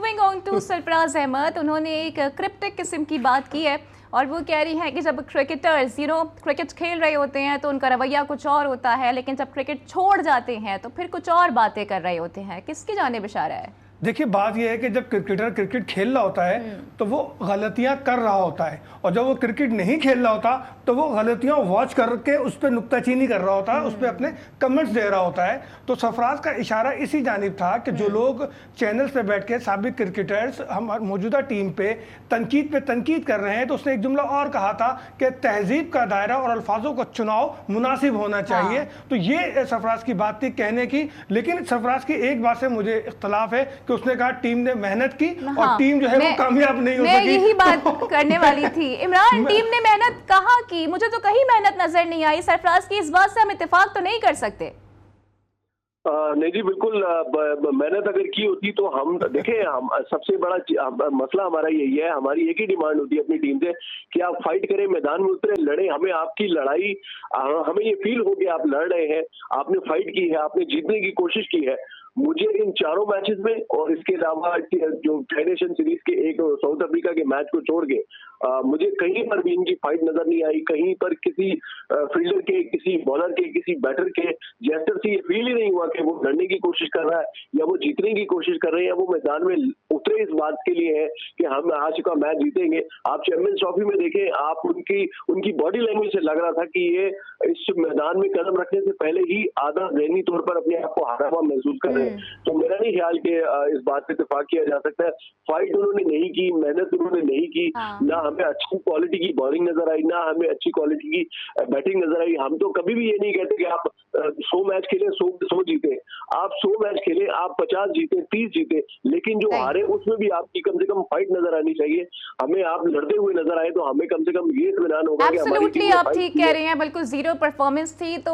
Moving on to Sarfaraz Ahmed, उन्होंने एक cryptic किस्म की बात की है और वो कह रही हैं कि जब क्रिकेटर्स क्रिकेट खेल रहे होते हैं तो उनका रवैया कुछ और होता है, लेकिन जब क्रिकेट छोड़ जाते हैं तो फिर कुछ और बातें कर रहे होते हैं। किसकी जानिब इशारा है? देखिए, बात यह है कि जब क्रिकेटर क्रिकेट खेल रहा होता है तो वो गलतियां कर रहा होता है, और जब वो क्रिकेट नहीं खेल रहा होता तो वो गलतियां वॉच करके उस पर नुक्ताचीनी कर रहा होता है, उस पर अपने कमेंट्स दे रहा होता है। तो सरफराज का इशारा इसी जानिब था कि जो लोग चैनल्स पे बैठ के साबिक क्रिकेटर्स हम मौजूदा टीम पे तनकीद कर रहे हैं, तो उसने एक जुमला और कहा था कि तहजीब का दायरा और अल्फाजों का चुनाव मुनासिब होना चाहिए। तो ये सरफराज की बात थी कहने की। लेकिन सरफराज की एक बात से मुझे इख्तलाफ है कि उसने कहा टीम ने मेहनत की और टीम जो है वो कामयाब नहीं हो सकी। मैं यही बात करने वाली थी इमरान, टीम ने मेहनत कहाँ की? मुझे तो कहीं मेहनत नजर नहीं आई। सरफराज की इस बात से हम इत्तेफाक तो नहीं कर सकते। नहीं जी, बिल्कुल। मेहनत अगर की होती तो हम देखें, हम सबसे बड़ा मसला हमारा यही है, हमारी एक ही डिमांड होती है अपनी टीम से कि आप फाइट करें, मैदान में उतरे, लड़ें। हमें आपकी लड़ाई, हमें ये फील हो कि आप लड़ रहे हैं, आपने फाइट की है, आपने जीतने की कोशिश की है। मुझे इन चारों मैचेस में और इसके अलावा जो फेडरेशन सीरीज के एक साउथ अफ्रीका के मैच को छोड़ के मुझे कहीं पर भी इनकी फाइट नजर नहीं आई। कहीं पर किसी फील्डर के, किसी बॉलर के, किसी बैटर के जेस्टर से ये फील ही नहीं हुआ कि वो लड़ने की कोशिश कर रहा है या वो जीतने की कोशिश कर रहे हैं। वो मैदान में उतरे इस बात के लिए है कि हम आज का मैच जीतेंगे। आप चैंपियंस ट्रॉफी में देखें, आप उनकी बॉडी लैंग्वेज से लग रहा था कि ये इस मैदान में कदम रखने से पहले ही आधा ज़हनी तौर पर अपने आप को हारा हुआ महसूस कर रहे हैं। तो मेरा नहीं ख्याल कि इस बात पे इत्तेफाक किया जा सकता है। फाइट उन्होंने नहीं की, मेहनत उन्होंने नहीं की, ना हमें अच्छी क्वालिटी की बॉलिंग नजर आई, ना हमें अच्छी क्वालिटी की बैटिंग नजर आई। हम तो कभी भी ये नहीं कहते कि आप 100 मैच खेले, 100 जीते। आप 100 मैच खेले, आप 50 जीते, 30 जीते, लेकिन जो हारे उसमें भी आपकी कम से कम फाइट नजर आनी चाहिए। हमें आप लड़ते हुए नजर आए तो हमें कम से कम ये इत्मीनान होगा कि हमारी टीम आप ठीक कह रहे हैं, बिल्कुल जीरो परफॉर्मेंस थी। तो